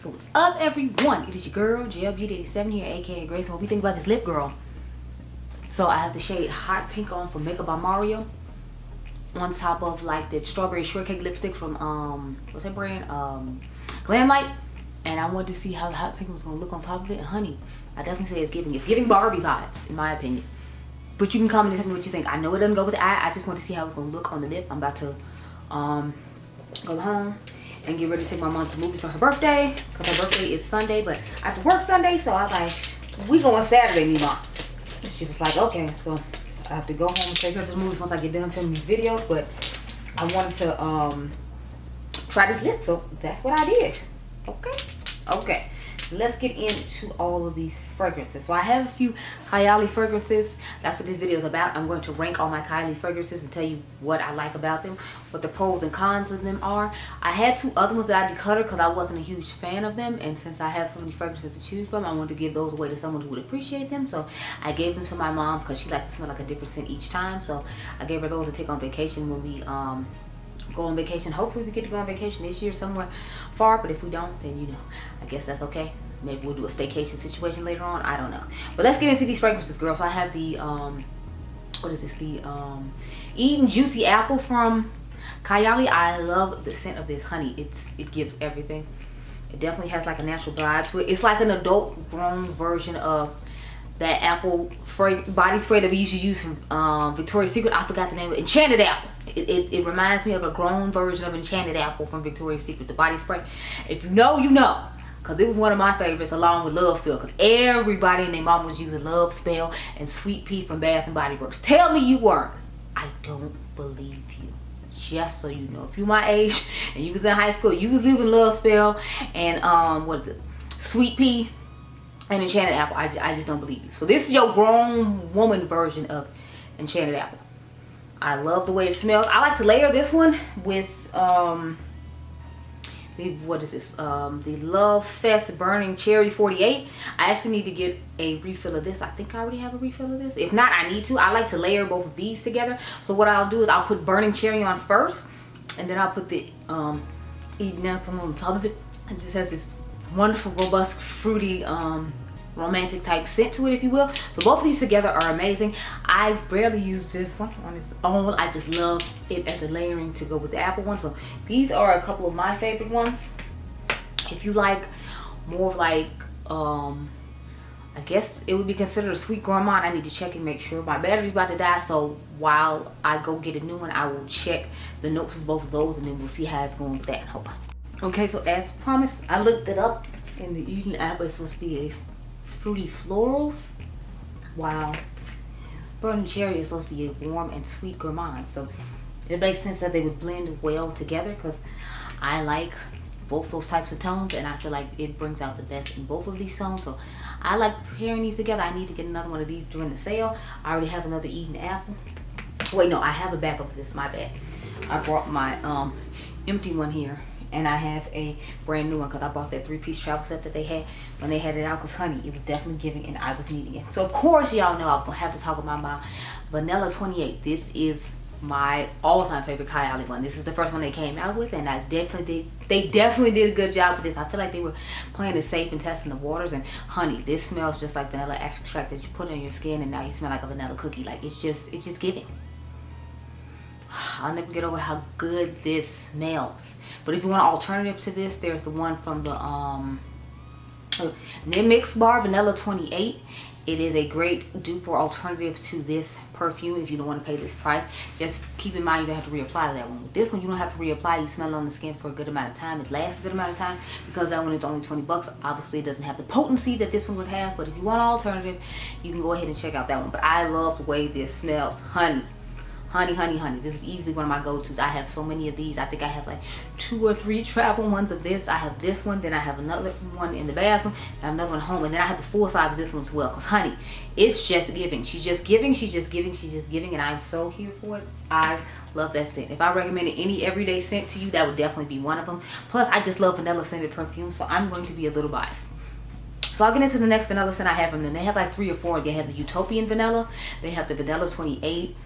So what's up, everyone? It is your girl, JL Beauty 87 here, aka Grace. And what we think about this lip, girl? So I have the shade Hot Pink on from Makeup by Mario, on top of like the strawberry shortcake lipstick from what's that brand? Glam Light. And I wanted to see how the Hot Pink was gonna look on top of it. And honey, I definitely say it's giving Barbie vibes, in my opinion. But you can comment and tell me what you think. I know it doesn't go with the eye. I just want to see how it's gonna look on the lip. I'm about to go home and get ready to take my mom to movies for her birthday, because her birthday is Sunday, but I have to work Sunday. So I was like, we going Saturday, me mom. She was like, okay. So I have to go home and take her to the movies once I get done filming these videos. But I wanted to try this lip, so that's what I did. Okay, let's get into all of these fragrances. So I have a few Kayali fragrances. That's what this video is about. I'm going to rank all my Kayali fragrances and tell you what I like about them, what the pros and cons of them are. I had two other ones that I decluttered because I wasn't a huge fan of them, and since I have so many fragrances to choose from, I wanted to give those away to someone who would appreciate them. So I gave them to my mom because she likes to smell like a different scent each time. So I gave her those to take on vacation when we go on vacation. Hopefully we get to go on vacation this year somewhere far, but if we don't, then you know, I guess that's okay. Maybe we'll do a staycation situation later on. I don't know. But let's get into these fragrances, girl. So I have the what is this? The Eaten Juicy Apple from Kayali. I love the scent of this, honey. It gives everything. It definitely has like a natural vibe to it. It's like an adult grown version of that apple body spray that we used to use from Victoria's Secret. I forgot the name of it. Enchanted Apple. It reminds me of a grown version of Enchanted Apple from Victoria's Secret, the body spray. If you know, you know. Because it was one of my favorites along with Love Spell. Because everybody and their mom was using Love Spell and Sweet Pea from Bath and Body Works. Tell me you weren't. I don't believe you. Just so you know. If you my age and you was in high school, you was using Love Spell and what is it? Sweet Pea and Enchanted Apple. I just don't believe you. So this is your grown woman version of Enchanted Apple. I love the way it smells. I like to layer this one with what is this? The Love Fest Burning Cherry 48. I actually need to get a refill of this. I think I already have a refill of this. If not, I need to. I like to layer both of these together. So what I'll do is I'll put Burning Cherry on first, and then I'll put the Eaten Apple on top of it. It just has this wonderful, robust, fruity, romantic type scent to it, if you will. So both of these together are amazing. I rarely use this one on its own. I just love it as a layering to go with the apple one. So these are a couple of my favorite ones. If you like more of like I guess it would be considered a sweet gourmand, I need to check and make sure. My battery's about to die, so while I go get a new one, I will check the notes of both of those, and then we'll see how it's going with that. Hold on. Okay, so as promised, I looked it up, and the Eaten Apple is supposed to be a fruity florals, while Burning Cherry is supposed to be a warm and sweet gourmand. So it makes sense that they would blend well together, because I like both those types of tones, and I feel like it brings out the best in both of these tones. So I like pairing these together. I need to get another one of these during the sale. I already have another Eaten Apple. Wait, no, I have a backup of this. My bad. I brought my empty one here, and I have a brand new one because I bought that 3-piece travel set that they had when they had it out, because honey, it was definitely giving and I was needing it. So of course y'all know I was gonna have to talk about my Vanilla 28. This is my all-time favorite Kayali one. This is the first one they came out with, and they definitely did a good job with this. I feel like they were playing it safe and testing the waters. And honey, this smells just like vanilla extract that you put on your skin, and now you smell like a vanilla cookie. Like it's just giving. I'll never get over how good this smells. But if you want an alternative to this, there's the one from the Mix Bar Vanilla 28. It is a great dupe or alternative to this perfume if you don't want to pay this price. Just keep in mind you don't have to reapply that one. With this one, you don't have to reapply. You smell it on the skin for a good amount of time. It lasts a good amount of time, because that one is only 20 bucks. Obviously, it doesn't have the potency that this one would have. But if you want an alternative, you can go ahead and check out that one. But I love the way this smells. Honey. Honey, honey, honey. This is easily one of my go-tos. I have so many of these. I think I have like 2 or 3 travel ones of this. I have this one, then I have another one in the bathroom, and I have another one at home, and then I have the full size of this one as well. Because honey, it's just giving. She's just giving, she's just giving, she's just giving, and I'm so here for it. I love that scent. If I recommended any everyday scent to you, that would definitely be one of them. Plus, I just love vanilla scented perfume, so I'm going to be a little biased. So I'll get into the next vanilla scent I have from them. They have like 3 or 4. They have the Utopian Vanilla. They have the Vanilla 28.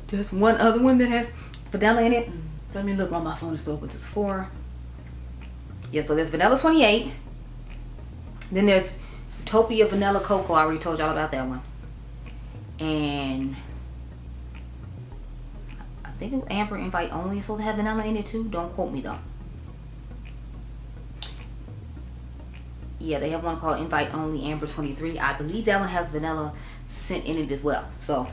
There's one other one that has vanilla in it. Let me look on my phone. It's still open to Sephora. Yeah, so there's Vanilla 28. Then there's Utopia Vanilla Cocoa. I already told y'all about that one. And I think it was Amber Invite Only. It's supposed to have vanilla in it too. Don't quote me though. Yeah, they have one called Invite Only Amber 23. I believe that one has vanilla scent in it as well. So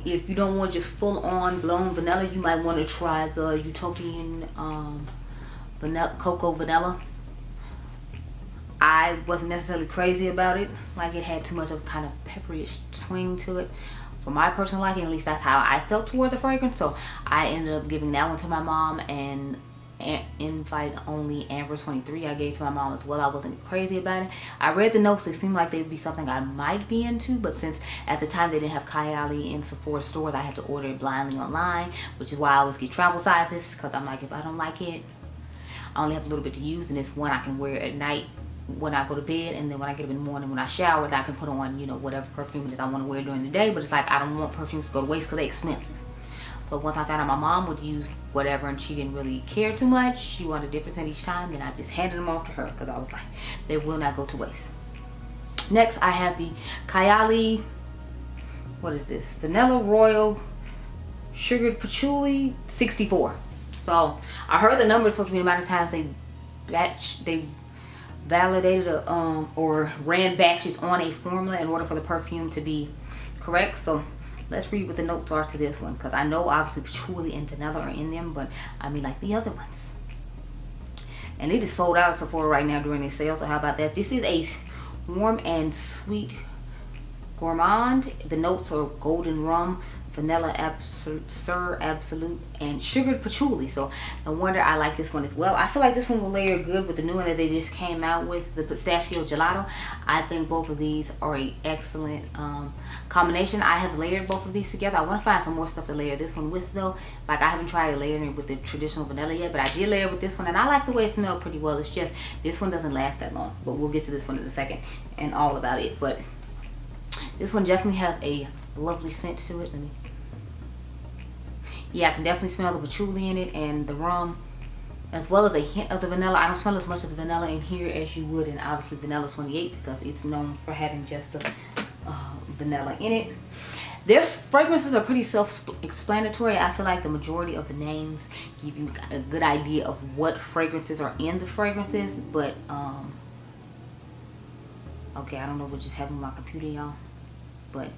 if you don't want just full on blown vanilla, you might want to try the Utopian vanilla cocoa vanilla. I wasn't necessarily crazy about it. Like, it had too much of kind of pepperish swing to it for my personal liking. At least that's how I felt toward the fragrance. So I ended up giving that one to my mom, and Invite Only Amber 23 I gave to my mom as well. I wasn't crazy about it. I read the notes. It seemed like they would be something I might be into, but since at the time they didn't have Kayali in Sephora stores, I had to order it blindly online, which is why I always get travel sizes, because I'm like, if I don't like it, I only have a little bit to use, and it's one I can wear at night when I go to bed, and then when I get up in the morning when I shower, I can put on, you know, whatever perfume it is I want to wear during the day. But it's like, I don't want perfumes to go to waste because they're expensive. So once I found out my mom would use whatever and she didn't really care too much, she wanted a different scent each time, then I just handed them off to her because I was like, they will not go to waste. Next, I have the Kayali, what is this? Vanilla Royal Sugared Patchouli 64. So I heard the number is supposed to be the amount of times they validated or ran batches on a formula in order for the perfume to be correct. So let's read what the notes are to this one, because I know obviously patchouli and vanilla are in them, but I mean like the other ones. And it is sold out at Sephora right now during their sale, so how about that? This is a warm and sweet gourmand. The notes are golden rum, vanilla absolute, and sugared patchouli. So no wonder I like this one as well. I feel like this one will layer good with the new one that they just came out with, the pistachio gelato. I think both of these are a excellent combination. I have layered both of these together. I want to find some more stuff to layer this one with though. Like, I haven't tried layering it with the traditional vanilla yet, but I did layer with this one, and I like the way it smelled pretty well. It's just this one doesn't last that long, but we'll get to this one in a second and all about it. But this one definitely has a lovely scent to it. Yeah, I can definitely smell the patchouli in it and the rum, as well as a hint of the vanilla. I don't smell as much of the vanilla in here as you would in obviously vanilla 28, because it's known for having just the vanilla in it. Their fragrances are pretty self-explanatory. I feel like the majority of the names give you a good idea of what fragrances are in the fragrances, but okay, I don't know what just happened with my computer, y'all, but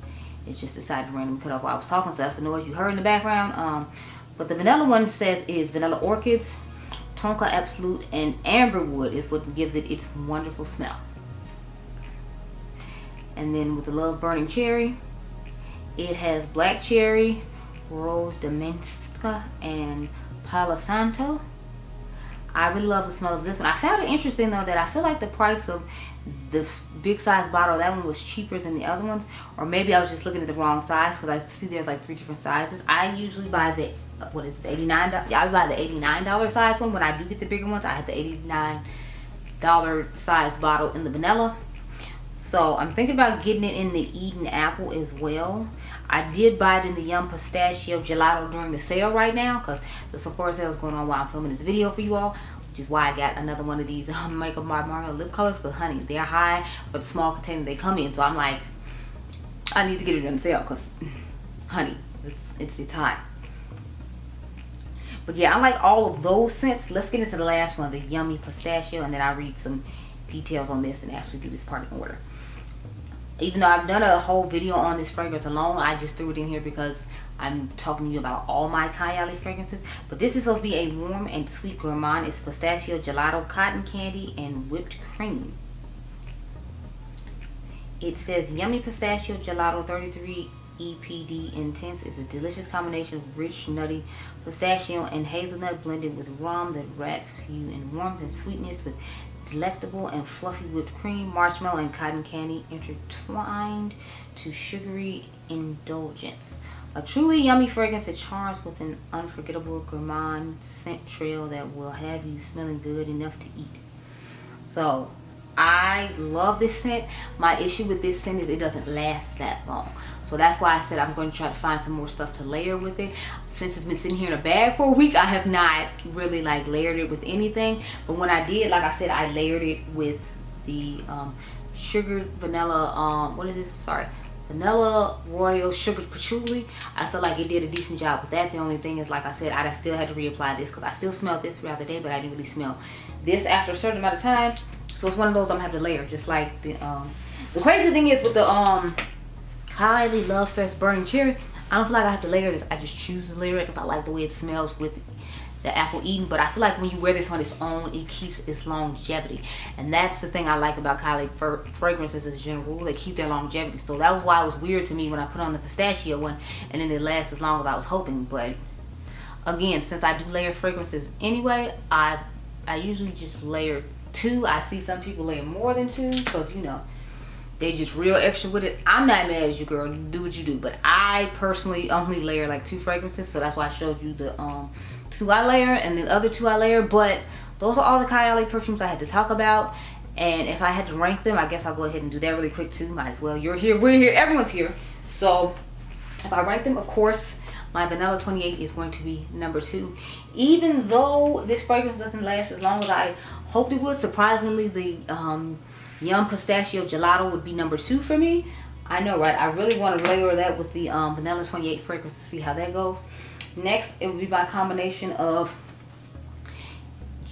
it just decided to randomly cut off while I was talking, so that's the noise you heard in the background. But the vanilla one says it is vanilla orchids, tonka absolute, and amberwood is what gives it its wonderful smell. And then with the love burning cherry, it has black cherry, rose domestica, and palo santo. I really love the smell of this one. I found it interesting though that I feel like the price of this big size bottle, that one was cheaper than the other ones, or maybe I was just looking at the wrong size, because I see there's like 3 different sizes. I usually buy the what is it, $89? Yeah, I buy the $89 size one. When I do get the bigger ones, I have the $89 size bottle in the vanilla. So I'm thinking about getting it in the Eden Apple as well. I did buy it in the Yum Pistachio Gelato during the sale right now, because the Sephora sale is going on while I'm filming this video for you all, which is why I got another one of these Makeup by Mario lip colors, because honey, they're high for the small container they come in. So I'm like, I need to get it on sale, because honey, it's high. But yeah, I like all of those scents. Let's get into the last one, the Yummy Pistachio, and then I'll read some details on this and actually do this part in order. Even though I've done a whole video on this fragrance alone, I just threw it in here because I'm talking to you about all my Kayali fragrances. But this is supposed to be a warm and sweet gourmand. It's pistachio gelato, cotton candy, and whipped cream. It says Yummy Pistachio Gelato 33 EPD Intense is a delicious combination of rich, nutty pistachio and hazelnut blended with rum that wraps you in warmth and sweetness with delectable and fluffy whipped cream, marshmallow, and cotton candy intertwined to sugary indulgence. A truly yummy fragrance that charms with an unforgettable gourmand scent trail that will have you smelling good enough to eat. So I love this scent. My issue with this scent is it doesn't last that long. So that's why I said I'm going to try to find some more stuff to layer with it. Since it's been sitting here in a bag for a week, I have not really like layered it with anything. But when I did, like I said, I layered it with the sugared vanilla, what is this? Sorry. Vanilla Royal Sugared Patchouli. I feel like it did a decent job with that. The only thing is, like I said, I still had to reapply this because I still smelled this throughout the day, but I didn't really smell this after a certain amount of time. So it's one of those I'm gonna have to layer, just like the crazy thing is with the Kayali Love Fest Burning Cherry, I don't feel like I have to layer this. I just choose to layer it because I like the way it smells with the apple eden. But I feel like when you wear this on its own, it keeps its longevity, and that's the thing I like about Kayali fragrances as a general rule. They keep their longevity. So that was why it was weird to me when I put on the pistachio one and then it lasts as long as I was hoping. But again, since I do layer fragrances anyway, I usually just layer 2. I see some people layer more than 2 because, you know, they just real extra with it. I'm not mad at you, girl. Do what you do. But I personally only layer like 2 fragrances, so that's why I showed you the 2 I layer and the other 2 I layer. But those are all the Kayali perfumes I had to talk about. And if I had to rank them, I guess I'll go ahead and do that really quick too. Might as well. You're here, we're here, everyone's here. So if I rank them, of course, my Vanilla 28 is going to be number 2. Even though this fragrance doesn't last as long as I hoped it would, surprisingly, the Yum Pistachio Gelato would be number 2 for me. I know, right? I really want to layer that with the Vanilla 28 fragrance to see how that goes. Next, it would be my combination of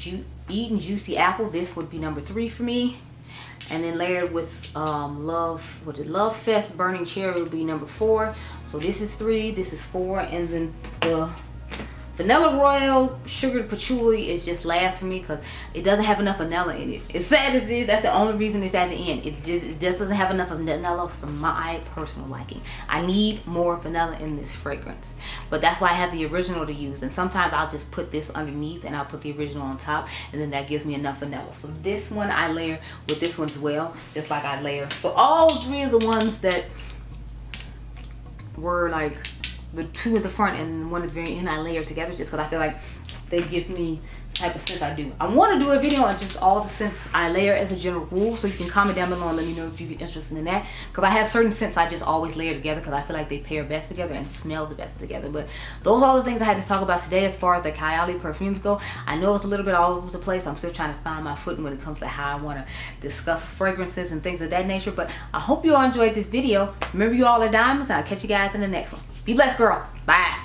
Eat and Juicy Apple. This would be number 3 for me. And then layered with Love Fest Burning Cherry would be number 4. So this is 3, this is 4, and then the Vanilla Royal Sugared Patchouli is just last for me because it doesn't have enough vanilla in it. As sad as it is, that's the only reason it's at the end. It just doesn't have enough of vanilla for my personal liking. I need more vanilla in this fragrance. But that's why I have the original to use. And sometimes I'll just put this underneath and I'll put the original on top. And then that gives me enough vanilla. So this one I layer with this one as well. Just like I layer. So all 3 of the ones that were like the 2 at the front and 1 at the very end, I layer together just because I feel like they give me the type of scent I do. I want to do a video on just all the scents I layer as a general rule, so you can comment down below and let me know if you'd be interested in that, because I have certain scents I just always layer together because I feel like they pair best together and smell the best together. But those are all the things I had to talk about today as far as the Kayali perfumes go. I know it's a little bit all over the place. I'm still trying to find my footing when it comes to how I want to discuss fragrances and things of that nature, but I hope you all enjoyed this video. Remember, you all are diamonds, and I'll catch you guys in the next one. Be blessed, girl. Bye.